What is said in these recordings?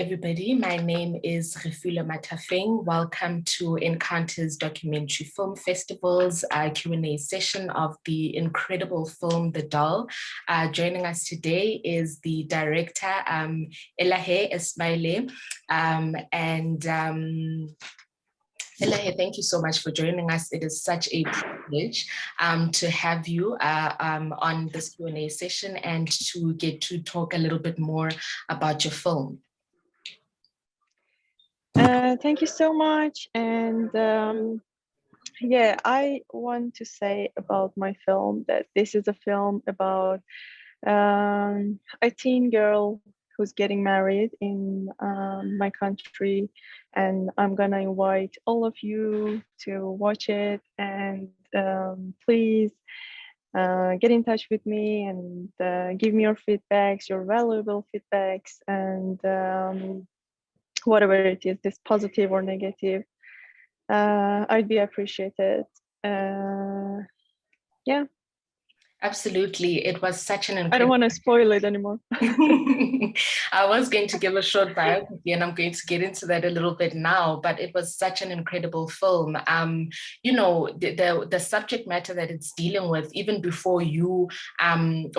everybody. My name is Refula Matafeng. Welcome to Encounters Documentary Film Festival's Q&A session of the incredible film, The Doll. Joining us today is the director, Elahe Esmaile. Elahe, thank you so much for joining us. It is such a privilege to have you on this Q&A session and to get to talk a little bit more about your film. Thank you so much. And yeah, I want to say about my film that this is a film about a teen girl who's getting married in my country, and I'm gonna invite all of you to watch it, and please get in touch with me and give me your feedbacks, your valuable feedbacks, and whatever it is, this positive or negative, I'd be appreciated. Yeah. Absolutely. It was such an incredible... I don't want to spoil it anymore. I was going to give a short biography, and I'm going to get into that a little bit now, but it was such an incredible film. You know, the subject matter that it's dealing with, even before you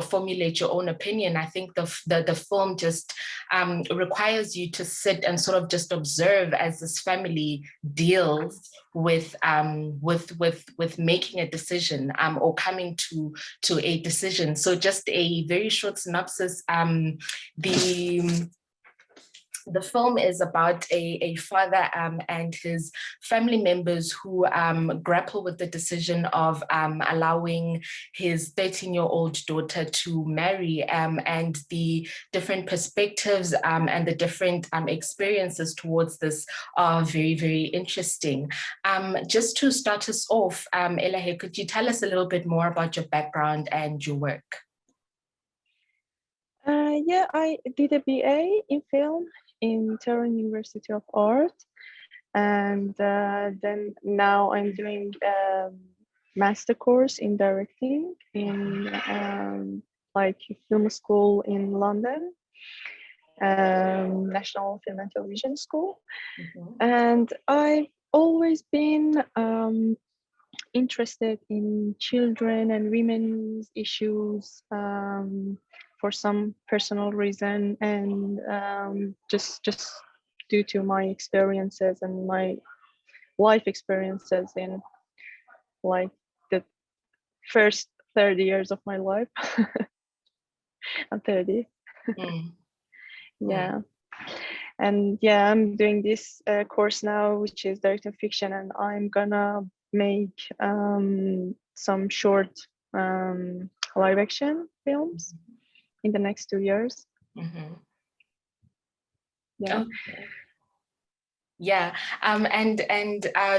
formulate your own opinion, I think the film just requires you to sit and sort of just observe as this family deals with making a decision or coming to a decision. So just a very short synopsis. The film is about a father and his family members who grapple with the decision of allowing his 13-year-old daughter to marry, and the different perspectives and the different experiences towards this are very, very interesting. Just to start us off, Elahe, could you tell us a little bit more about your background and your work? Yeah, I did a BA in film in Tehran University of Art, and then now I'm doing a master course in directing in like film school in London, National Film and Television School. Mm-hmm. And I've always been interested in children and women's issues for some personal reason, and just due to my experiences and my life experiences in like the first 30 years of my life. I'm 30. Yeah. And yeah, I'm doing this course now, which is directing fiction, and I'm gonna make some short live action films in the next 2 years. Mm-hmm. Yeah. Okay. Yeah, and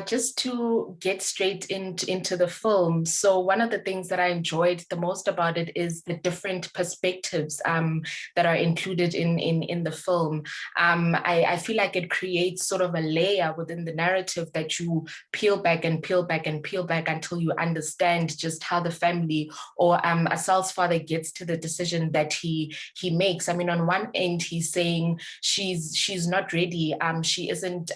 just to get straight into the film. So one of the things that I enjoyed the most about it is the different perspectives that are included in the film. I feel like it creates sort of a layer within the narrative that you peel back and peel back and peel back until you understand just how the family or Asal's father gets to the decision that he makes. I mean, on one end, he's saying she's not ready. She isn't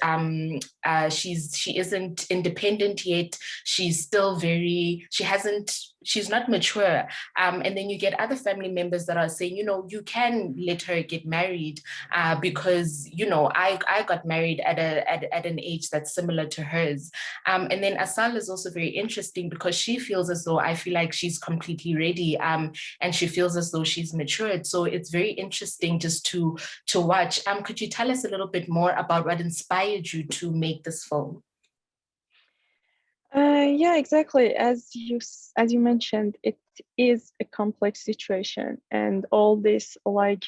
independent yet. She's not mature. And then you get other family members that are saying, you know, you can let her get married because, you know, I got married at an age that's similar to hers. And then Asal is also very interesting because she feels as though I feel like she's completely ready, and she feels as though she's matured. So it's very interesting just to watch. Could you tell us a little bit more about what inspired you to make this film? Yeah, exactly. As you mentioned, it is a complex situation, and all this like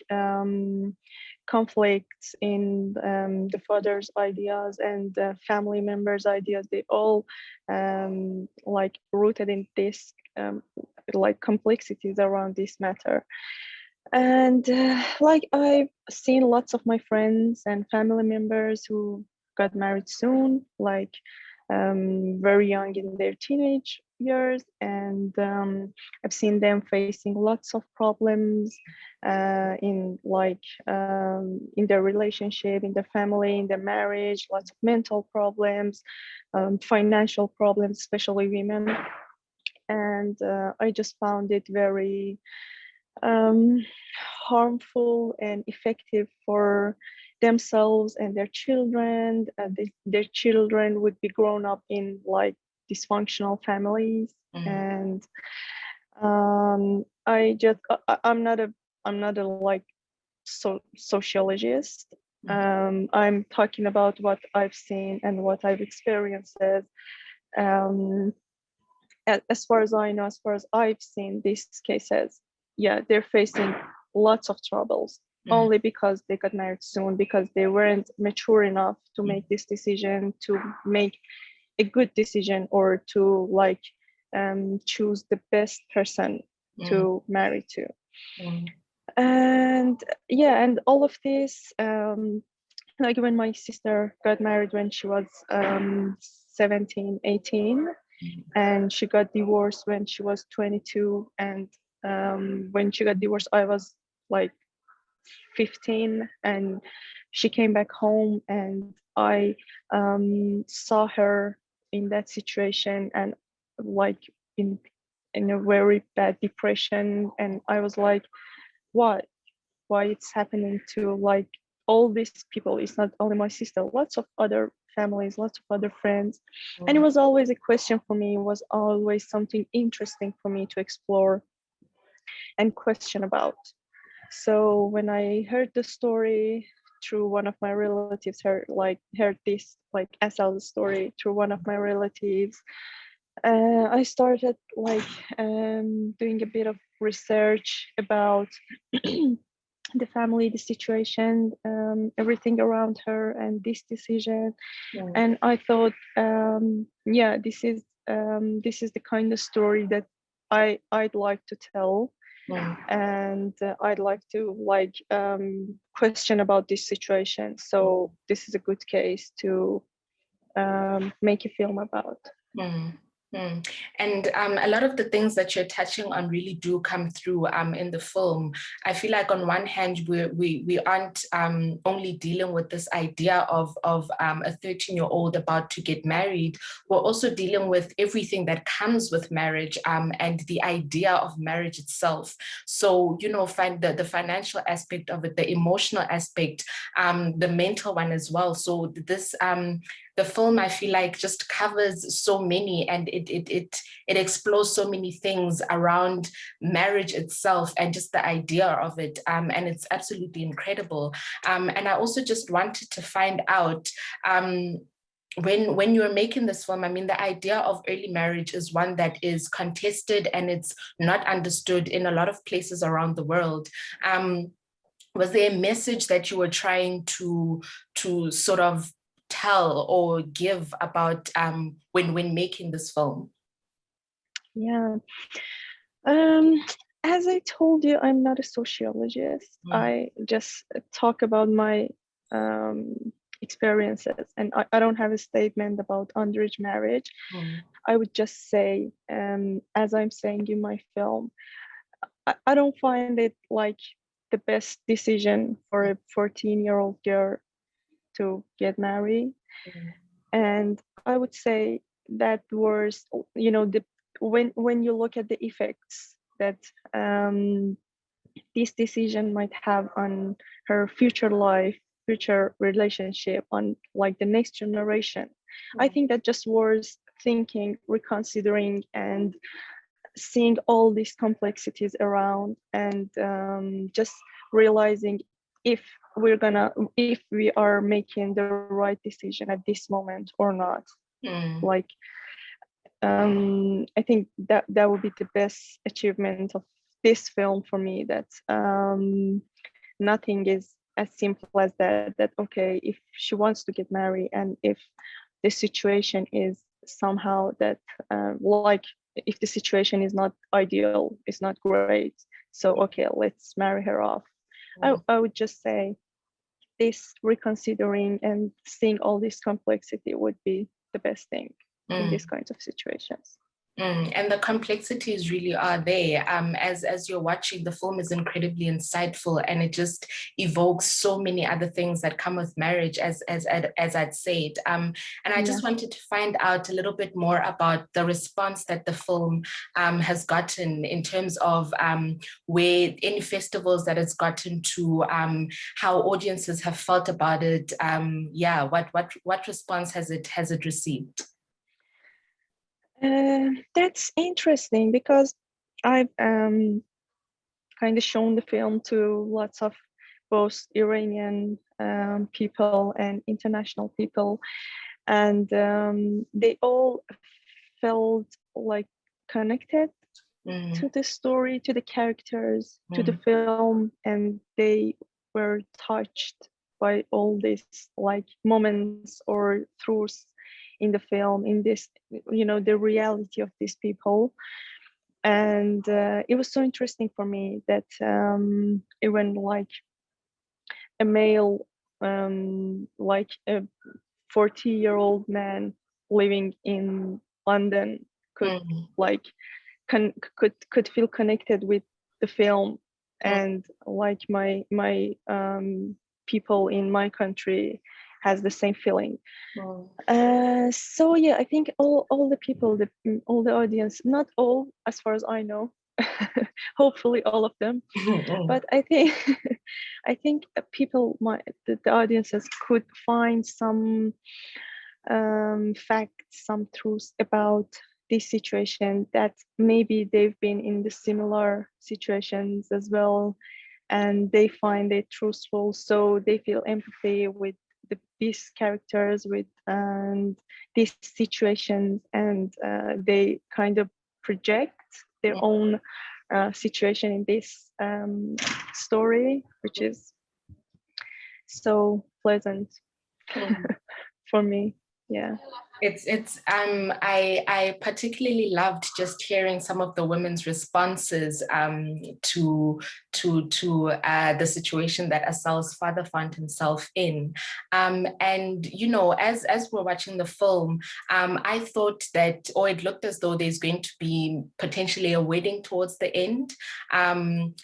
conflicts in the father's ideas and the family members' ideas, they all like rooted in this like complexities around this matter. And like I've seen lots of my friends and family members who got married soon, like very young in their teenage years, and I've seen them facing lots of problems in their relationship, in their family, in their marriage, lots of mental problems, financial problems, especially women. And I just found it very um, harmful and effective for themselves and their children. Their children would be grown up in like dysfunctional families, and I'm not a like sociologist. I'm talking about what I've seen and what I've experienced. Um, as far as I know, as far as I've seen these cases, yeah, they're facing lots of troubles only because they got married soon, because they weren't mature enough to make this decision, to make a good decision, or to like choose the best person to marry to. And yeah, and all of this, like when my sister got married when she was 17, 18, and she got divorced when she was 22, and when she got divorced I was like 15, and she came back home, and I saw her in that situation, and like in a very bad depression, and I was like, why it's happening to like all these people? It's not only my sister, lots of other families, lots of other friends. And it was always a question for me, it was always something interesting for me to explore and question about. So when I heard the story through one of my relatives, heard this like Asal's story through one of my relatives, I started like doing a bit of research about the family, the situation, everything around her, and this decision. And I thought, yeah, this is the kind of story that I'd like to tell, and I'd like to like question about this situation. So this is a good case to make a film about. And a lot of the things that you're touching on really do come through in the film. I feel like on one hand, we aren't only dealing with this idea of a 13-year-old about to get married. We're also dealing with everything that comes with marriage and the idea of marriage itself. So, you know, find the financial aspect of it, the emotional aspect, the mental one as well. So this the film, I feel like, just covers so many, and it explores so many things around marriage itself and just the idea of it. And it's absolutely incredible. And I also just wanted to find out, when you were making this film, I mean, the idea of early marriage is one that is contested and it's not understood in a lot of places around the world. Was there a message that you were trying to sort of tell or give about when making this film? Yeah. As I told you, I'm not a sociologist. I just talk about my experiences, and I don't have a statement about underage marriage. I would just say, as I'm saying in my film, I don't find it like the best decision for a 14-year-old girl to get married. And I would say that was, you know, when you look at the effects that this decision might have on her future life, future relationship, on like the next generation, I think that just was thinking, reconsidering, and seeing all these complexities around, and just realizing if if we are making the right decision at this moment or not. Like I think that would be the best achievement of this film for me, that nothing is as simple as that okay, if she wants to get married, and if the situation is somehow that like if the situation is not ideal, it's not great, so okay, let's marry her off. I would just say this reconsidering and seeing all this complexity would be the best thing in these kinds of situations. And the complexities really are there. As you're watching, the film is incredibly insightful, and it just evokes so many other things that come with marriage, as I'd said. And I just wanted to find out a little bit more about the response that the film has gotten in terms of where any festivals that it's gotten to, how audiences have felt about it. What response has it received? That's interesting because I've kind of shown the film to lots of both Iranian people and international people, and they all felt like connected to the story, to the characters, to the film, and they were touched by all these like moments or truths in the film, in this, the reality of these people. And it was so interesting for me that even like a male, like a 40-year-old man living in London could like could feel connected with the film, and like my people in my country has the same feeling. So yeah, I think all the people, all the audience, not all as far as I know, hopefully all of them, but I think I think people, the audiences could find some facts, some truths about this situation, that maybe they've been in the similar situations as well, and they find it truthful, so they feel empathy with these characters, with these situations, and they kind of project their own situation in this story, which is so pleasant for me. Yeah. I particularly loved just hearing some of the women's responses to the situation that Asal's father found himself in, and as we're watching the film, I thought that, or it looked as though there's going to be potentially a wedding towards the end, and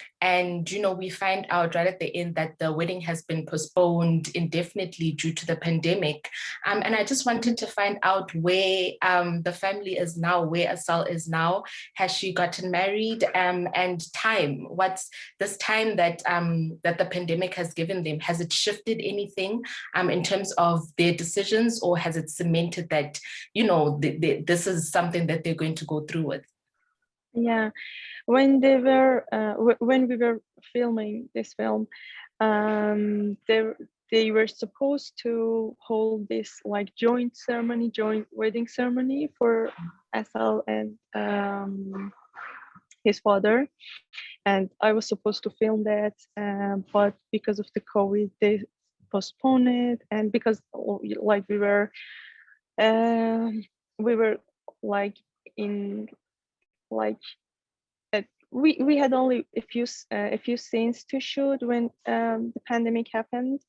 we find out right at the end that the wedding has been postponed indefinitely due to the pandemic, and I just wanted to find out where the family is now, where Asal is now. Has she gotten married? And time, what's this time that that the pandemic has given them? Has it shifted anything in terms of their decisions, or has it cemented that, this is something that they're going to go through with? Yeah, when they were when we were filming this film, they were supposed to hold this like joint wedding ceremony for Asal and his father, and I was supposed to film that, but because of the COVID, they postponed it, and because like we were like in like we had only a few scenes to shoot when the pandemic happened,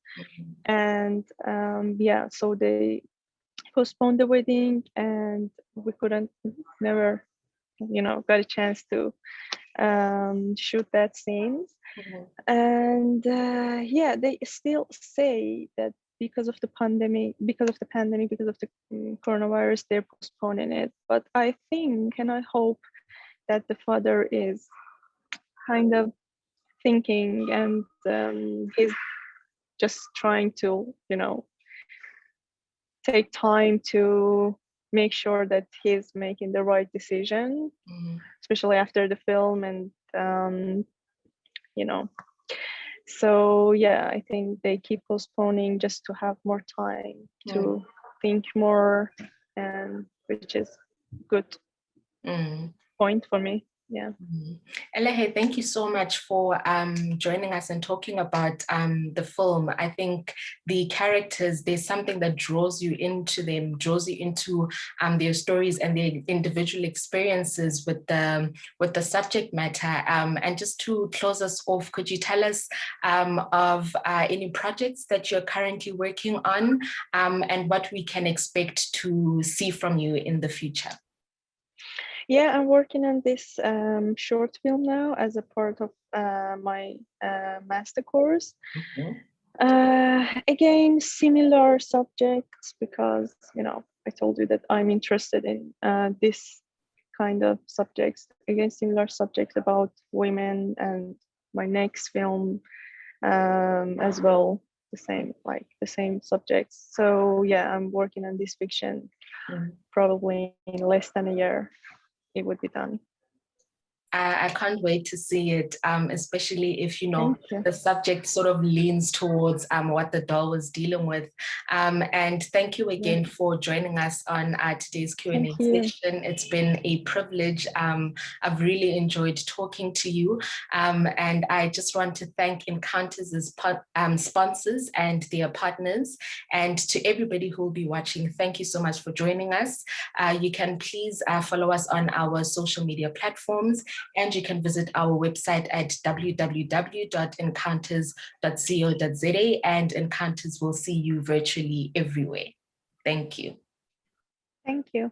and so they postponed the wedding, and we never got a chance to shoot that scene. And they still say that because of the pandemic, because of the coronavirus, they're postponing it. But I think, and I hope, that the father is kind of thinking, and he's just trying to take time to make sure that he's making the right decision, especially after the film, and so yeah, I think they keep postponing just to have more time to think more, and which is good point for me. Yeah. Elehe, thank you so much for joining us and talking about the film. I think the characters, there's something that draws you into them, draws you into their stories and their individual experiences with the subject matter. And just to close us off, could you tell us of any projects that you're currently working on and what we can expect to see from you in the future? Yeah, I'm working on this short film now as a part of my master course. Again, similar subjects because, you know, I told you that I'm interested in this kind of subjects. Again, similar subjects about women, and my next film as well, the same subjects. So yeah, I'm working on this fiction. Probably in less than a year it would be done. I can't wait to see it, especially if, you know, Thank you. the subject sort of leans towards what the doll was dealing with. And thank you again for joining us on today's Q&A session. It's been a privilege. I've really enjoyed talking to you. And I just want to thank Encounters' sponsors and their partners. And to everybody who will be watching, thank you so much for joining us. You can please follow us on our social media platforms. And you can visit our website at www.encounters.co.za, and Encounters will see you virtually everywhere. Thank you. Thank you.